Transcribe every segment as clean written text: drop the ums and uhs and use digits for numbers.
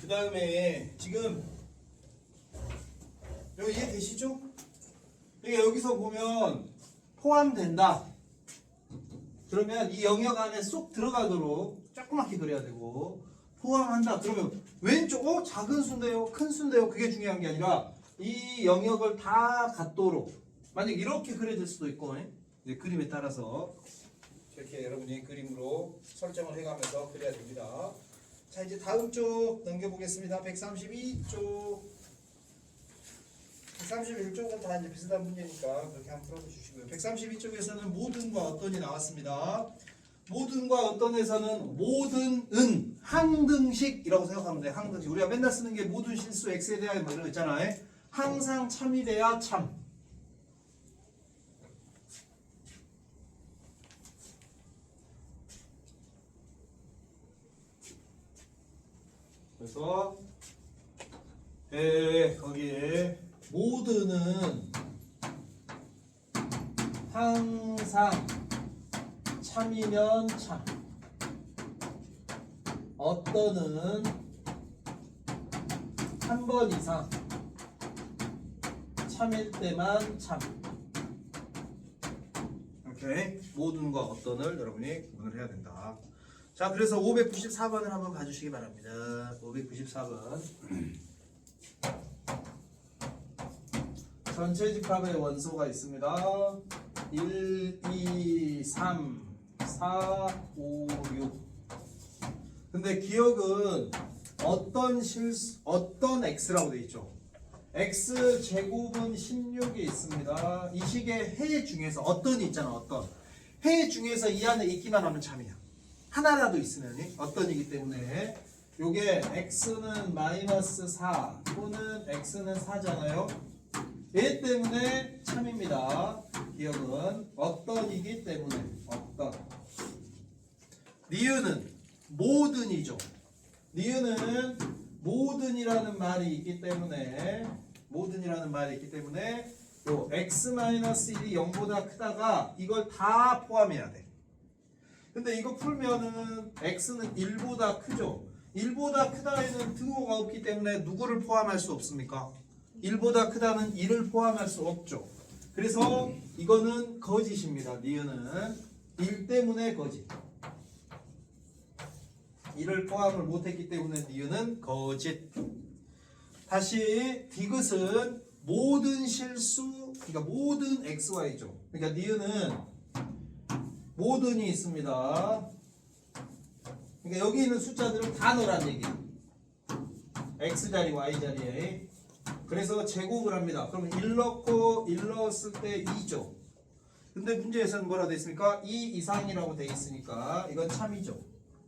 그 다음에 지금 여기 이해되시죠? 그러니까 여기서 보면 포함된다. 그러면 이 영역 안에 쏙 들어가도록 조그맣게 그려야 되고, 포함한다. 그러면 왼쪽 작은 수인데요, 큰 수인데요, 그게 중요한 게 아니라 이 영역을 다 갖도록, 만약 이렇게 그려질 수도 있고, 이제 그림에 따라서 이렇게 여러분이 그림으로 설정을 해가면서 그려야 됩니다. 자, 이제 다음 쪽 넘겨보겠습니다. 132쪽. 131쪽은 다 이제 비슷한 문제니까 그렇게 한번 풀어주시고요. 132쪽에서는 모든과 어떤이 나왔습니다. 모든과 어떤에서는 모든은 항등식이라고 생각하면 돼요. 항등식. 우리가 맨날 쓰는 게 모든 실수 x에 대하여 뭐 이런 거 있잖아요. 항상 참이 돼야 참. 그래서 거기에 모든은 항상 참이면 참, 어떤은 한 번 이상 참일 때만 참. 오케이. 모든과 어떤을 여러분이 구분을 해야 된다. 자, 그래서 594번을 한번 봐주시기 바랍니다. 594번. 전체 집합의 원소가 있습니다. 1, 2, 3, 4, 5, 6. 근데 기억은 어떤 x라고 되어 있죠. x 제곱은 16이 있습니다. 이 식의 해 중에서 어떤이 있잖아. 어떤 해 중에서 이 안에 있기만 하면 참이야. 하나라도 있으면 어떤이기 때문에 요게 x는 마이너스 4 또는 x는 4잖아요. 얘 때문에 참입니다. 기억은 어떤이기 때문에 어떤. 니은은 모든이죠. 니은은 모든이라는 말이 있기 때문에 요 x-1이 0보다 크다가 이걸 다 포함해야 돼. 근데 이거 풀면은 x는 1보다 크죠. 1보다 크다에는 등호가 없기 때문에 누구를 포함할 수 없습니까? 1보다 크다는 1을 포함할 수 없죠. 그래서 이거는 거짓입니다. 니은은 1 때문에 거짓. 1을 포함을 못했기 때문에 니은은 거짓. 다시 디귿은 모든 실수, 그러니까 모든 xy죠. 그러니까 니은은 모든이 있습니다. 그러니까 여기 있는 숫자들을 다 넣으란 얘기예요. x자리, y자리에. 그래서 제곱을 합니다. 그러면 1 넣고 1 넣었을 때 2죠. 근데 문제에서는 뭐라고 되어 있습니까? 2 이상이라고 되어 있으니까 이건 참이죠.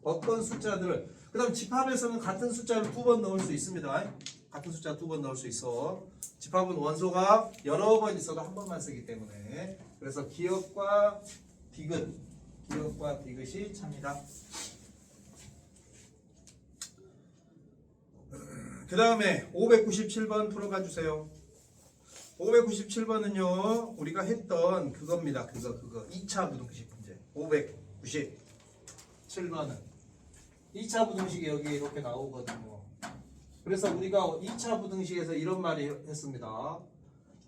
어떤 숫자들을, 그 다음 집합에서는 같은 숫자를 2번 넣을 수 있습니다. 같은 숫자 2번 넣을 수 있어. 집합은 원소가 여러 번 있어도 한 번만 쓰기 때문에. 그래서 기억과 디귿이 참이다. 그 다음에 597번 풀어봐 주세요. 597번은요 우리가 했던 그겁니다. 그거 2차 부등식 문제. 597번은 2차 부등식이 여기 이렇게 나오거든요. 그래서 우리가 2차 부등식에서 이런 말이 했습니다.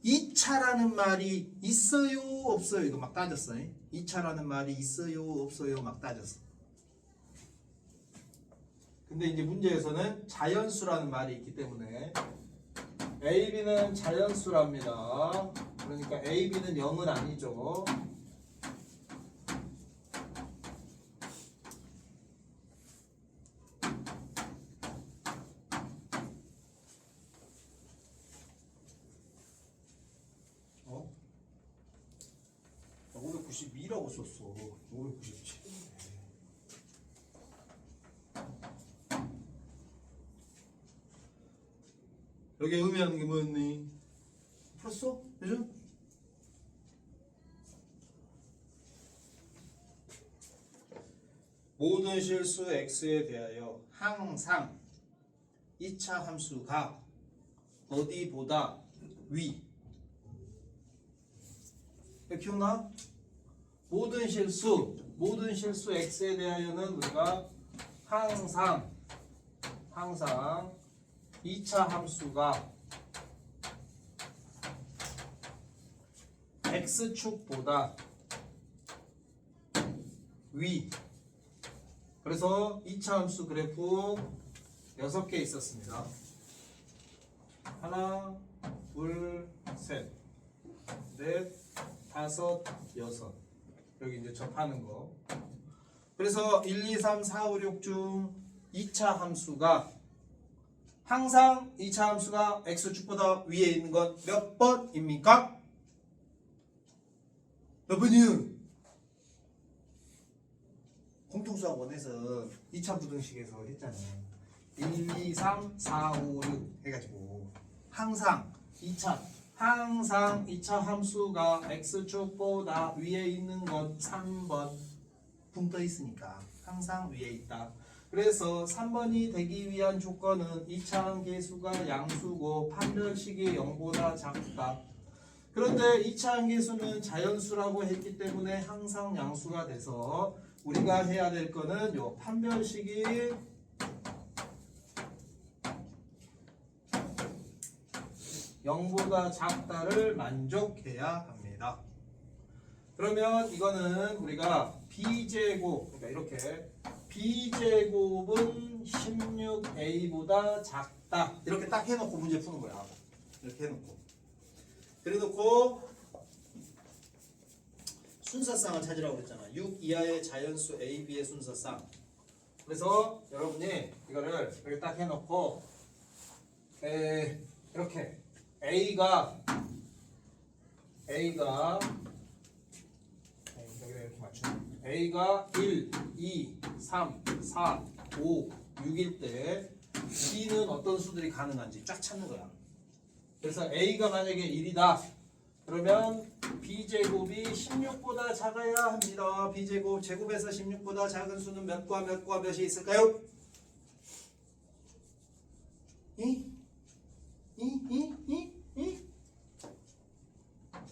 2차라는 말이 있어요 없어요? 이거 막 따졌어요. 2차라는 말이 있어요 없어요? 막 따졌어. 근데 이제 문제에서는 자연수라는 말이 있기 때문에 A, B는 자연수랍니다. 그러니까 A, B는 0은 아니죠. 어? 592라고 썼어. 597. 여기 의미하는 게 뭐였니? 풀었어? 그죠? 모든 실수 x에 대하여 항상 2차 함수가 어디보다 위. 기억나? 모든 실수 x에 대하여는 우리가 항상 항상 2차 함수가 x축보다 위. 그래서 2차 함수 그래프 6개 있었습니다. 하나, 둘, 셋, 넷, 다섯, 여섯. 여기 이제 접하는 거. 그래서 1, 2, 3, 4, 5, 6 중 2차 함수가 항상 2차 함수가 x축보다 위에 있는 건 몇 번입니까? 몇 번이요? 공통수학 원에서 2차 부등식에서 했잖아요. 1, 2, 3, 4, 5, 6 해가지고 항상 2차 함수가 x축보다 위에 있는 건 3번 붕 떠 있으니까 항상 위에 있다. 그래서 3번이 되기 위한 조건은 2차 함계수가 양수고 판별식이 0보다 작다. 그런데 2차 함계수는 자연수라고 했기 때문에 항상 양수가 돼서 우리가 해야 될 거는 요 판별식이 0보다 작다를 만족해야 합니다. 그러면 이거는 우리가 b제곱, 그러니까 이렇게 b제곱은 16a보다 작다 이렇게 딱 해놓고 문제 푸는 거야. 이렇게 해놓고 그래놓고 순서쌍을 찾으라고 했잖아. 6 이하의 자연수 a, b의 순서쌍. 그래서 여러분이 이거를 이렇게 딱 해놓고 이렇게 A가 여기다 이렇게 맞추면 A가 1, 2, 3, 4, 5, 6일 때 B는 어떤 수들이 가능한지 쫙 찾는 거야. 그래서 A가 만약에 1이다 그러면 B제곱이 16보다 작아야 합니다. B제곱 제곱에서 16보다 작은 수는 몇과 몇과 몇이 있을까요?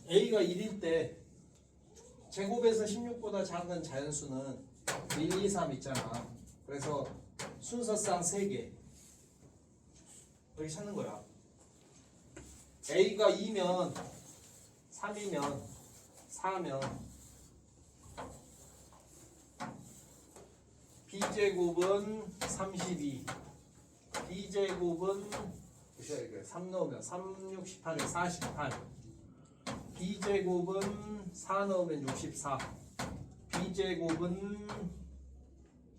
A가 1일 때 제곱에서 16보다 작은 자연수는 1, 2, 3 있잖아. 그래서 순서쌍 3개 여기 찾는 거야. A가 2면 3이면 4면 B제곱은 32 B제곱은 3 넣으면 3, 6, 18에 48 B제곱은 4 넣으면 64 B제곱은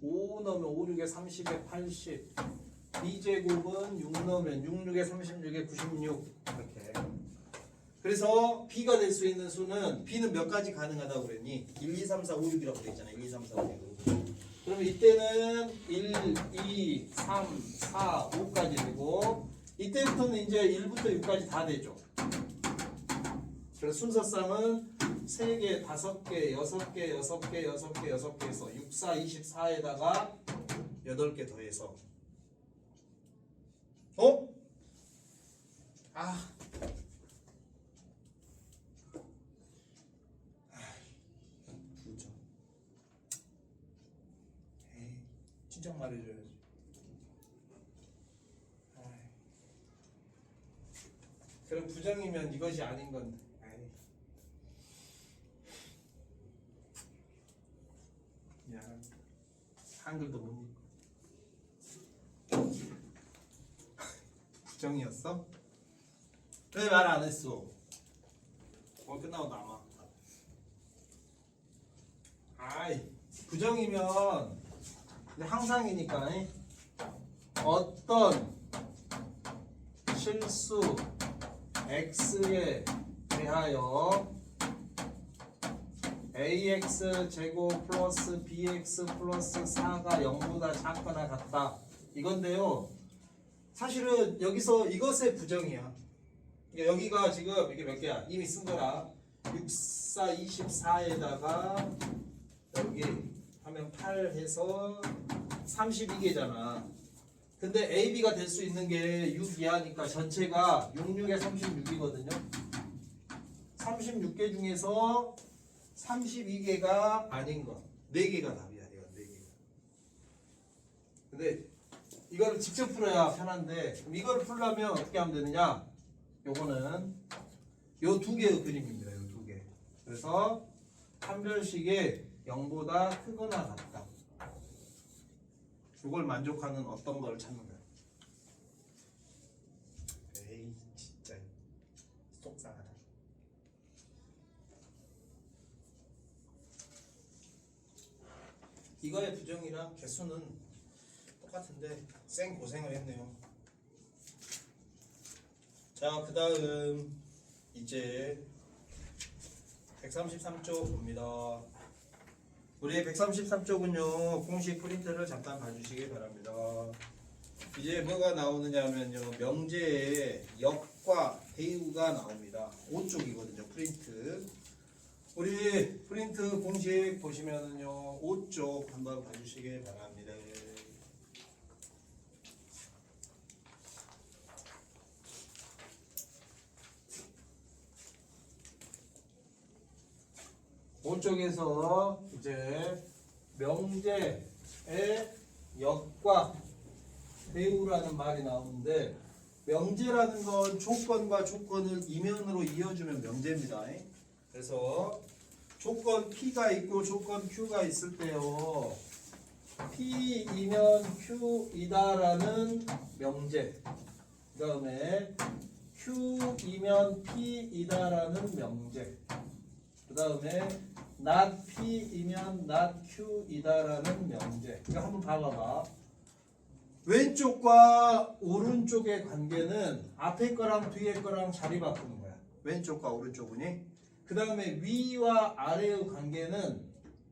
5 넣으면 5, 6에 30에 80 B제곱은 6 넣으면 6, 6에 36에 96 이렇게. 그래서 B가 될 수 있는 수는 B는 몇 가지 가능하다고 그랬니? 1, 2, 3, 4, 5, 6이라고 되어 있잖아. 1, 2, 3, 4, 5, 6. 그럼 이때는 1, 2, 3, 4, 5까지 되고 이때부터는 이제 1부터 6까지 다 되죠. 그래서 순서쌍은 3개, 5개, 6개, 6개, 6개, 6개 해서 6, 4, 24에다가 8개 더해서 부정. 진짜 말해줘야지. 그럼 부정이면 이것이 아닌 건데. 미안. 한글도 못 읽고. 부정이었어? 왜 말 안 했어? 오늘 끝나고 남아. 부정이면 항상이니까 어떤 실수 x에 대하여 ax 제곱 플러스 bx 플러스 4가 0보다 작거나 같다 이건데요. 사실은 여기서 이것의 부정이야. 여기가 지금 이게 몇 개야? 이미 쓴 거라 6, 4, 24에다가 여기 하면 8 해서 32개잖아. 근데 AB가 될 수 있는 게 6 이하니까 전체가 6, 6에 36이거든요. 36개 중에서 32개가 아닌 거. 4개가 답이야. 이거 4개가. 근데 이거를 직접 풀어야 편한데 그럼 이걸 풀려면 어떻게 하면 되느냐? 요거는 요 두 개의 그림입니다. 요 두 개. 그래서 판별식에 0보다 크거나 같다. 이걸 만족하는 어떤 걸 찾는 거야. 에이 진짜 속상하다. 이거의 부정이랑 개수는 똑같은데 쌩 고생을 했네요. 자, 그 다음 이제 133쪽 봅니다. 우리 133쪽은요 공식 프린트를 잠깐 봐주시기 바랍니다. 이제 뭐가 나오느냐면요 명제에 역과 대우가 나옵니다. 5쪽이거든요 프린트. 우리 프린트 공식 보시면은요 5쪽 한번 봐주시기 바랍니다. 오쪽에서 이제 명제의 역과 대우라는 말이 나오는데 명제라는 건 조건과 조건을 이면으로 이어주면 명제입니다. 그래서 조건 P가 있고 조건 Q가 있을 때요 P이면 Q이다라는 명제, 그 다음에 Q이면 P이다라는 명제, 그 다음에 not P이면 not Q이다라는 명제. 이거 한번 봐봐봐. 왼쪽과 오른쪽의 관계는 앞에 거랑 뒤에 거랑 자리 바꾸는 거야. 왼쪽과 오른쪽은이. 그 다음에 위와 아래의 관계는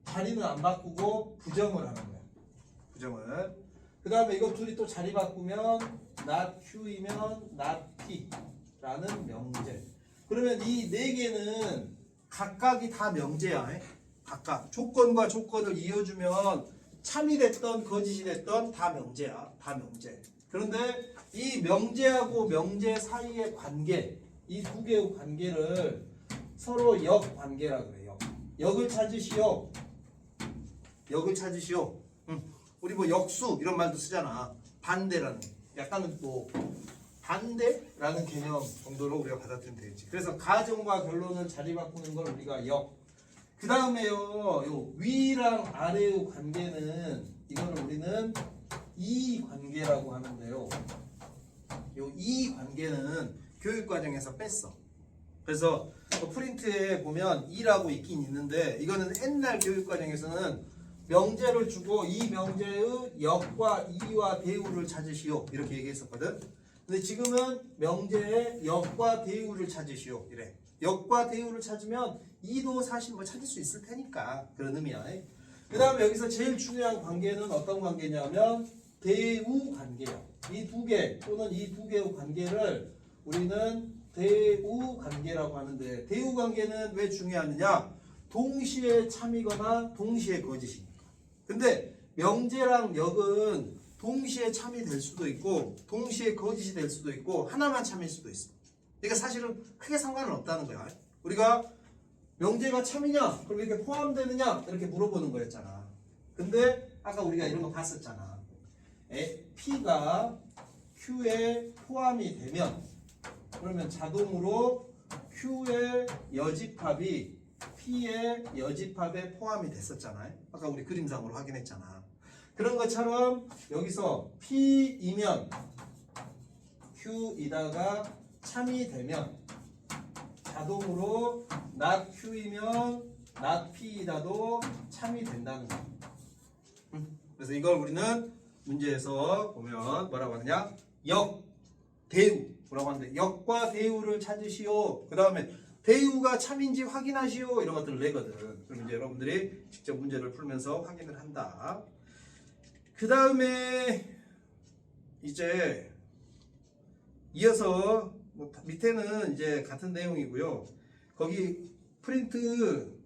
자리는 안 바꾸고 부정을 하는 거야. 부정을. 그 다음에 이거 둘이 또 자리 바꾸면 not Q이면 not P라는 명제. 그러면 이 네 개는 각각이 다 명제야. 각각 조건과 조건을 이어주면 참이 됐던 거짓이 됐던 다 명제야. 다 명제. 그런데 이 명제하고 명제 사이의 관계, 이 두 개의 관계를 서로 역관계라 그래요. 역을 찾으시오. 역을 찾으시오. 우리 뭐 역수 이런 말도 쓰잖아. 반대라는 약간은 또 반대라는 개념 정도로 우리가 받아들이면 되겠지. 그래서 가정과 결론을 자리 바꾸는 걸 우리가 역. 그 다음에요, 요 위랑 아래의 관계는 이거는 우리는 이 관계라고 하는데요. 요 이 관계는 교육 과정에서 뺐어. 그래서 프린트에 보면 이라고 있긴 있는데 이거는 옛날 교육 과정에서는 명제를 주고 이 명제의 역과 이와 대우를 찾으시오 이렇게 얘기했었거든. 근데 지금은 명제의 역과 대우를 찾으시오 이래. 역과 대우를 찾으면 이도 사실 뭐 찾을 수 있을 테니까 그런 의미야. 그 다음에 여기서 제일 중요한 관계는 어떤 관계냐면 대우 관계야. 이 두 개 또는 이 두 개의 관계를 우리는 대우 관계라고 하는데 대우 관계는 왜 중요하느냐? 동시에 참이거나 동시에 거짓이니까. 근데 명제랑 역은 동시에 참이 될 수도 있고 동시에 거짓이 될 수도 있고 하나만 참일 수도 있어. 그러니까 사실은 크게 상관은 없다는 거야. 우리가 명제가 참이냐 그럼 이렇게 포함되느냐 이렇게 물어보는 거였잖아. 근데 아까 우리가 이런 거 봤었잖아. P가 Q에 포함이 되면 그러면 자동으로 Q의 여집합이 P의 여집합에 포함이 됐었잖아요. 아까 우리 그림상으로 확인했잖아. 그런 것처럼 여기서 P이면 Q이다가 참이 되면 자동으로 not Q이면 not P이다도 참이 된다는 거야. 그래서 이걸 우리는 문제에서 보면 뭐라고 하느냐? 역, 대우 뭐라고 하는데 역과 대우를 찾으시오. 그 다음에 대우가 참인지 확인하시오. 이런 것들을 내거든. 그럼 이제 여러분들이 직접 문제를 풀면서 확인을 한다. 그 다음에 이제 이어서 뭐 밑에는 이제 같은 내용이고요. 거기 프린트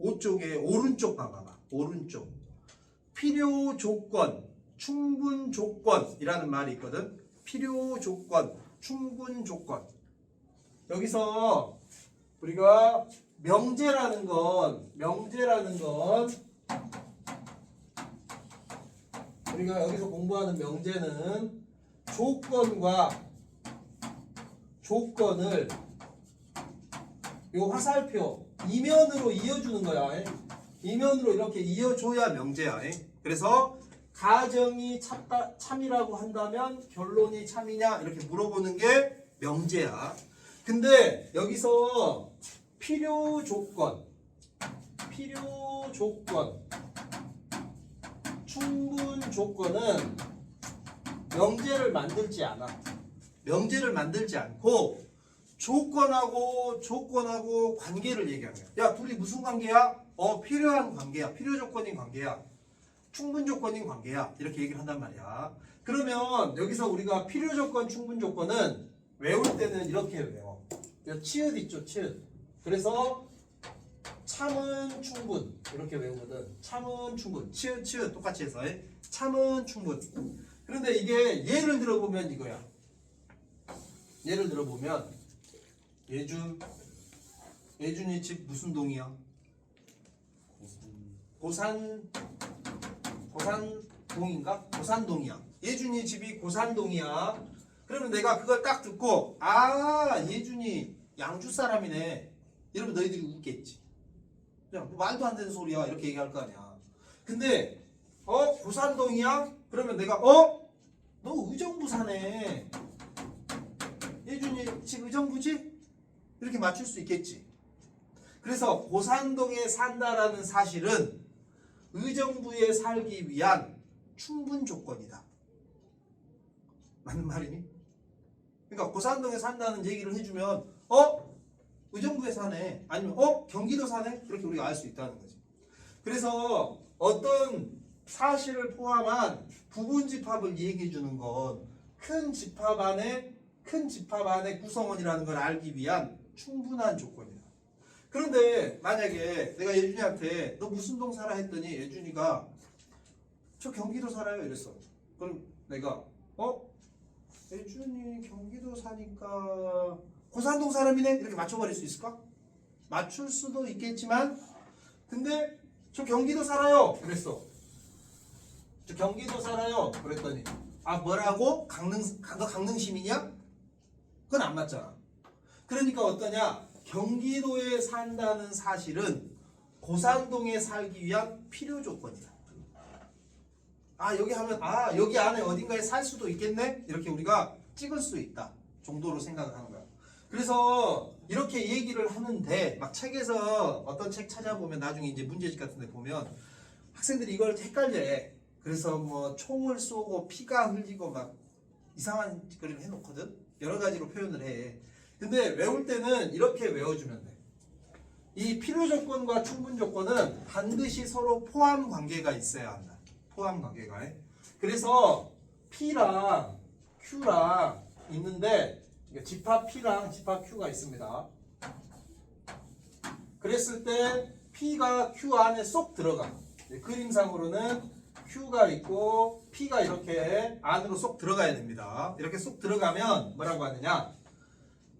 5쪽에 오른쪽 봐봐. 오른쪽 필요 조건, 충분 조건이라는 말이 있거든. 필요 조건, 충분 조건. 여기서 우리가 명제라는 건 우리가 우리가 여기서 공부하는 명제는 조건과 조건을 요 화살표 이면으로 이어주는 거야. 이면으로 이렇게 이어줘야 명제야. 그래서 가정이 참이라고 한다면 결론이 참이냐 이렇게 물어보는 게 명제야. 근데 여기서 필요 조건, 충분 조건은 명제를 만들지 않아. 명제를 만들지 않고 조건하고 관계를 얘기하는 거야. 야, 둘이 무슨 관계야? 필요한 관계야. 필요 조건인 관계야. 충분 조건인 관계야. 이렇게 얘기를 한단 말이야. 그러면 여기서 우리가 필요 조건, 충분 조건은 외울 때는 이렇게 외워. 치읓 있죠, 치읓. 그래서 참은 충분 이렇게 외우거든. 참은 충분. 치읓 똑같이 해서 참은 충분. 그런데 이게 예를 들어보면 이거야. 예를 들어보면 예준이 집 무슨 동이야? 고산동인가? 고산동이야. 예준이 집이 고산동이야. 그러면 내가 그걸 딱 듣고 예준이 양주 사람이네. 이러면 너희들이 웃겠지. 그냥 말도 안 되는 소리야 이렇게 얘기할 거 아니야. 근데 고산동이야? 그러면 내가 너 의정부 사네. 예준이 집 의정부지? 이렇게 맞출 수 있겠지. 그래서 고산동에 산다라는 사실은 의정부에 살기 위한 충분 조건이다. 맞는 말이니? 그러니까 고산동에 산다는 얘기를 해주면 의정부에 사네. 아니면 경기도 사네. 그렇게 우리가 알 수 있다는 거지. 그래서 어떤 사실을 포함한 부분 집합을 얘기해 주는 건 큰 집합 안에 구성원이라는 걸 알기 위한 충분한 조건이다. 그런데 만약에 내가 예준이한테 너 무슨 동 살아 했더니 예준이가 저 경기도 살아요 이랬어. 그럼 내가 예준이 경기도 사니까 고산동 사람이네 이렇게 맞춰버릴 수 있을까? 맞출 수도 있겠지만 근데 저 경기도 살아요 그랬어. 저 경기도 살아요 그랬더니 뭐라고? 너 강릉 시민이야? 그건 안 맞잖아. 그러니까 어떠냐? 경기도에 산다는 사실은 고산동에 살기 위한 필요 조건이다. 여기 하면 여기 안에 어딘가에 살 수도 있겠네? 이렇게 우리가 찍을 수 있다 정도로 생각을 하는 거야. 그래서 이렇게 얘기를 하는데 막 책에서 어떤 책 찾아보면 나중에 이제 문제집 같은 데 보면 학생들이 이걸 헷갈려해. 그래서 뭐 총을 쏘고 피가 흘리고 막 이상한 짓거리를 해놓거든. 여러 가지로 표현을 해. 근데 외울 때는 이렇게 외워주면 돼. 이 필요 조건과 충분 조건은 반드시 서로 포함 관계가 있어야 한다. 포함 관계가. 그래서 P랑 Q랑 있는데 집합 P랑 집합 Q가 있습니다. 그랬을 때 P가 Q 안에 쏙 들어가. 그림상으로는 Q가 있고 P가 이렇게 안으로 쏙 들어가야 됩니다. 이렇게 쏙 들어가면 뭐라고 하느냐?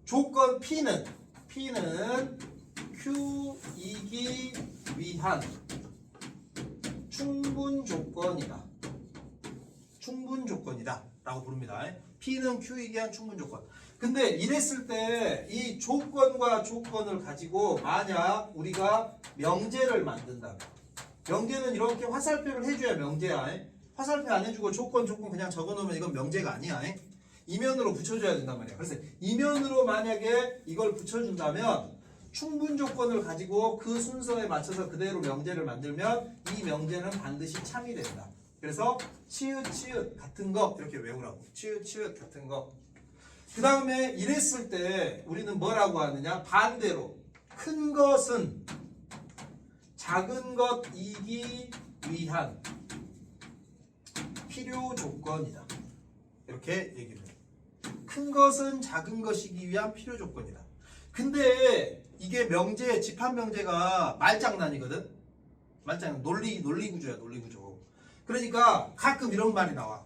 조건 P는 Q이기 위한 충분 조건이다. 충분 조건이다 라고 부릅니다. P는 Q이기 위한 충분 조건. 근데 이랬을 때 이 조건과 조건을 가지고 만약 우리가 명제를 만든다면 명제는 이렇게 화살표를 해줘야 명제야. 화살표 안 해주고 조건 그냥 적어놓으면 이건 명제가 아니야. 이면으로 붙여줘야 된단 말이야. 그래서 이면으로 만약에 이걸 붙여준다면 충분 조건을 가지고 그 순서에 맞춰서 그대로 명제를 만들면 이 명제는 반드시 참이 된다. 그래서 치읓 같은 거 이렇게 외우라고. 치읓 같은 거. 그 다음에 이랬을 때 우리는 뭐라고 하느냐? 반대로 큰 것은 작은 것이기 위한 필요 조건이다. 이렇게 얘기를 해요. 큰 것은 작은 것이기 위한 필요 조건이다. 근데 이게 명제, 집합 명제가 말장난이거든. 말장난, 논리 구조야, 논리 구조. 그러니까 가끔 이런 말이 나와.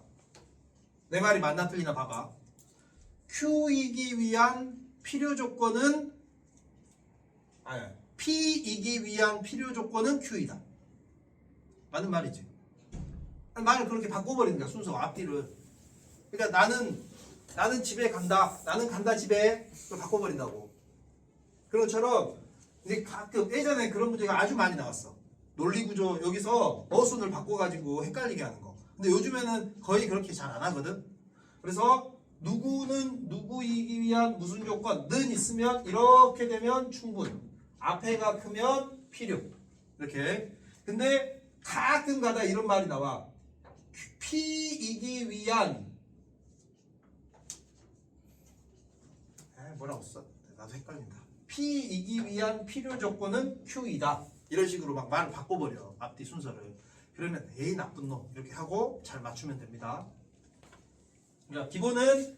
내 말이 맞나 틀리나 봐봐. Q이기 위한 필요 조건은 P이기 위한 필요 조건은 Q이다. 맞는 말이지. 말을 그렇게 바꿔버리는 거야. 순서 앞뒤를. 그러니까 나는 집에 간다. 나는 간다 집에. 그걸 바꿔버린다고. 그런 것처럼 이제 가끔 예전에 그런 문제가 아주 많이 나왔어. 논리구조 여기서 어순을 바꿔가지고 헷갈리게 하는 거. 근데 요즘에는 거의 그렇게 잘 안 하거든. 그래서 누구는 누구이기 위한 무슨 조건는 있으면 이렇게 되면 충분. 앞에가 크면 필요. 이렇게. 근데 가끔 가다 이런 말이 나와. P이기 위한 뭐라고 써? 나도 헷갈린다. P이기 위한 필요 조건은 Q이다. 이런 식으로 막 말을 바꿔버려. 앞뒤 순서를. 그러면 에이 나쁜 놈 이렇게 하고 잘 맞추면 됩니다. 자, 기본은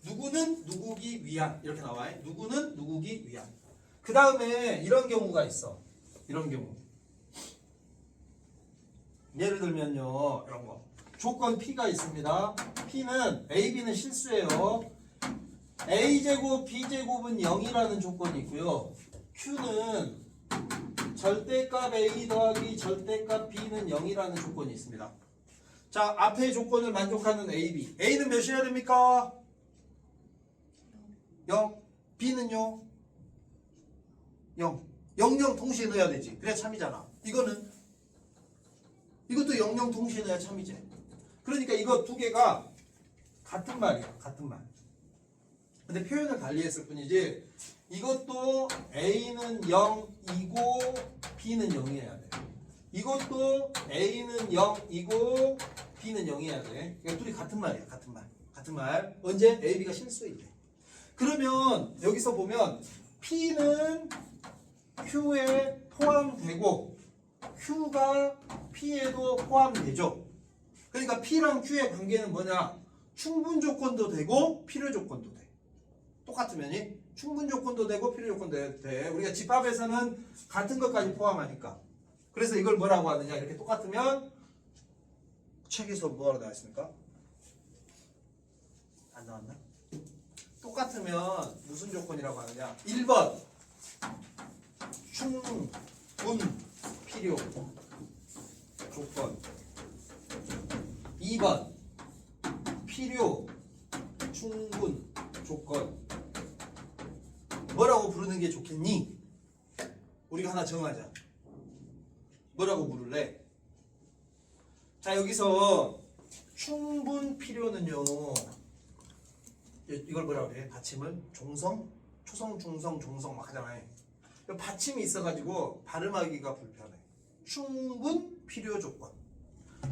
누구는 누구기 위한 이렇게 나와요. 누구는 누구기 위한. 그 다음에 이런 경우가 있어. 이런 경우. 예를 들면요. 이런 거. 조건 P가 있습니다. P는 A, B는 실수예요. A제곱, B제곱은 0이라는 조건이 있고요. Q는 절대값 A 더하기 절대값 B는 0이라는 조건이 있습니다. 자, 앞의 조건을 만족하는 A, B. A는 몇이어야 됩니까? 0. B는요? 0. 0, 0 동시에 넣어야 되지. 그래야 참이잖아. 이거는? 이것도 0, 0 동시에 넣어야 참이지. 그러니까 이거 두 개가 같은 말이야. 같은 말. 근데 표현을 달리했을 뿐이지 이것도 A는 0이고 B는 0이어야 돼. 이것도 A는 0이고 B는 0이어야 돼. 그러니까 둘이 같은 말이야. 같은 말. 같은 말. 언제? A, B가 실수일 때. 그러면 여기서 보면 P는 Q에 포함되고 Q가 P에도 포함되죠. 그러니까 P랑 Q의 관계는 뭐냐? 충분 조건도 되고 필요 조건도 돼. 똑같으면이 충분 조건도 되고 필요 조건도 돼. 우리가 집합에서는 같은 것까지 포함하니까. 그래서 이걸 뭐라고 하느냐? 이렇게 똑같으면 책에서 뭐라고 나와 있습니까? 안 나왔나? 똑같으면 무슨 조건이라고 하느냐? 1번 충분 필요 조건. 2번 필요 충분 조건. 뭐라고 부르는 게 좋겠니? 우리가 하나 정하자. 뭐라고 부를래? 자, 여기서 충분 필요는요. 이걸 뭐라고 그래? 받침을 종성, 초성, 중성, 종성 막 하잖아요. 받침이 있어가지고 발음하기가 불편해. 충분 필요 조건.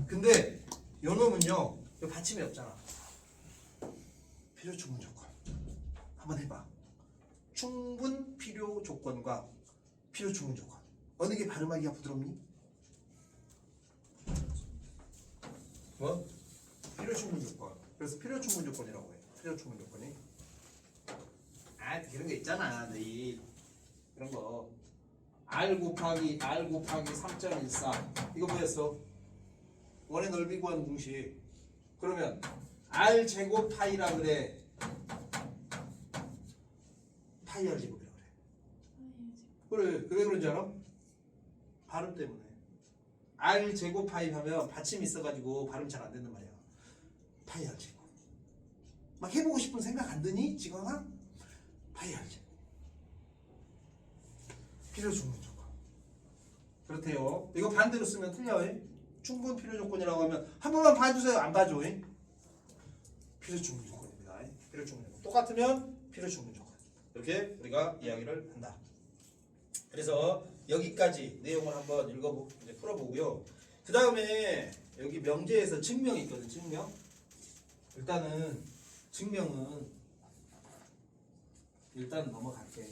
근데 요 놈은요. 받침이 없잖아. 필요 충분 조건. 한번 해봐. 충분 필요 조건과 필요 충분 조건. 어느 게 발음하기가 부드럽니? 뭐? 필요 충분 조건. 그래서 필요 충분 조건이라고 해. 필요 충분 조건이. 아, 그런 게 있잖아. 너희 이런 거. R 곱하기 3.14. 이거 뭐였어? 원의 넓이 구하는 공식. 그러면 R 제곱 파이라 그래. 파이 R 제곱이라 그래. 그래, 왜 그런지 알아? 발음 때문에. R 제곱 파이 하면 받침이 있어가지고 발음 잘 안 된단 말이야. 파이 R 제곱. 막 해보고 싶은 생각 안 드니? 지금아? 파이 R 제곱. 필요 충분 조건. 그렇대요. 이거 반대로 쓰면 틀려요. 충분 필요 조건이라고 하면 한 번만 봐주세요. 안 봐줘. 필요 충분 조건입니다. 필요 충분 조건. 똑같으면 필요 충분 조건. 이렇게 우리가 이야기를 한다. 그래서 여기까지 내용을 한번 이제 풀어보고요. 그 다음에 여기 명제에서 증명이 있거든. 증명. 일단은 증명은 일단 넘어갈게.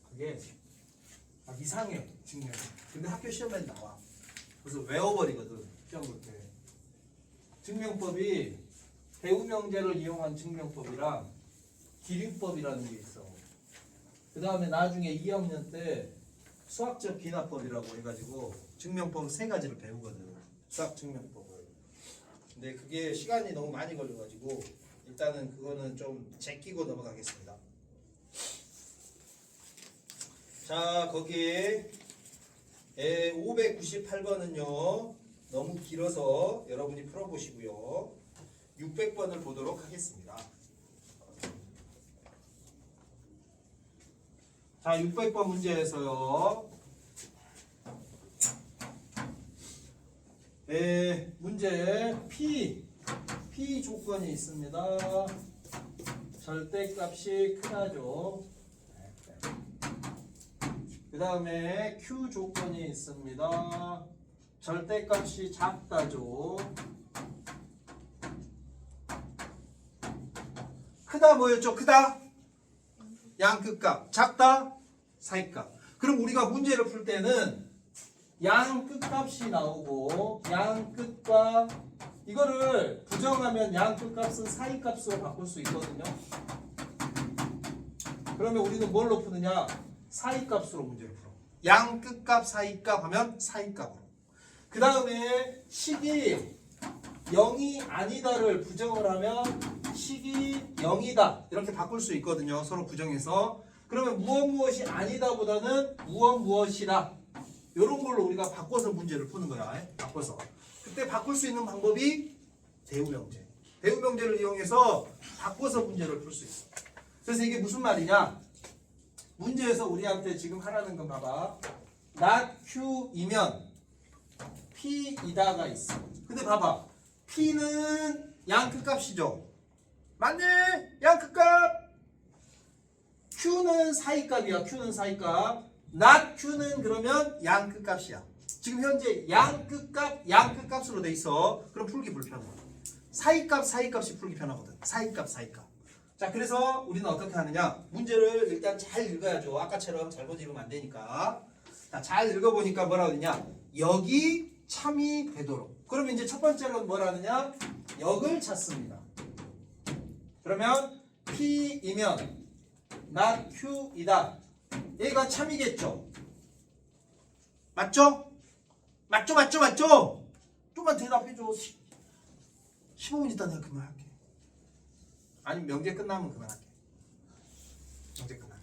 그게 이상해. 증명. 근데 학교 시험에 나와. 그래서 외워버리거든. 시험 볼 때. 증명법이 배우명제를 이용한 증명법이랑 기류법이라는 게 있어. 그 다음에 나중에 2학년 때 수학적 기납법이라고 해가지고 증명법 3가지를 배우거든. 수학 증명법을. 근데 그게 시간이 너무 많이 걸려가지고 일단은 그거는 좀 제끼고 넘어가겠습니다. 자, 거기에 598번은요. 너무 길어서 여러분이 풀어보시고요. 600번을 보도록 하겠습니다. 자, 600번 문제에서요. 문제 P 조건이 있습니다. 절대값이 크다죠. 그 다음에 Q 조건이 있습니다. 절대값이 작다죠. 크다 뭐였죠? 크다? 양끝값. 작다? 사이값. 그럼 우리가 문제를 풀 때는 양 끝값이 나오고 양 끝과 이거를 부정하면 양 끝값은 사이값으로 바꿀 수 있거든요. 그러면 우리는 뭘로 푸느냐? 사이값으로 문제를 풀어. 양 끝값 사이값 하면 사이값으로. 그 다음에 식이 0이 아니다를 부정을 하면 식이 0이다 이렇게 바꿀 수 있거든요. 서로 부정해서. 그러면 무엇이 아니다 보다는 무엇이다 이런 걸로 우리가 바꿔서 문제를 푸는 거야. 바꿔서. 그때 바꿀 수 있는 방법이 대우명제. 대우명제를 이용해서 바꿔서 문제를 풀 수 있어. 그래서 이게 무슨 말이냐? 문제에서 우리한테 지금 하라는 건 봐봐. not Q이면 P이다가 있어. 근데 봐봐. P는 양끝값이죠. 맞네. 양끝값. Q는 사이값이야. Q는 사이값. not Q는 그러면 양끝값이야. 지금 현재 양끝값으로 돼 있어. 그럼 풀기 불편해. 사이값이 풀기 편하거든. 사이값. 자, 그래서 우리는 어떻게 하느냐? 문제를 일단 잘 읽어야죠. 아까처럼 잘못 읽으면 안 되니까. 자, 잘 읽어보니까 뭐라고 되냐? 역이 참이 되도록. 그러면 이제 첫 번째로는 뭐라 하느냐? 역을 찾습니다. 그러면 P이면 not Q이다. 얘가 참이겠죠? 맞죠? 맞죠? 좀만 대답해줘. 15분 있다 내가 그만할게. 아니면 명제 끝나면 그만할게. 명제 끝나.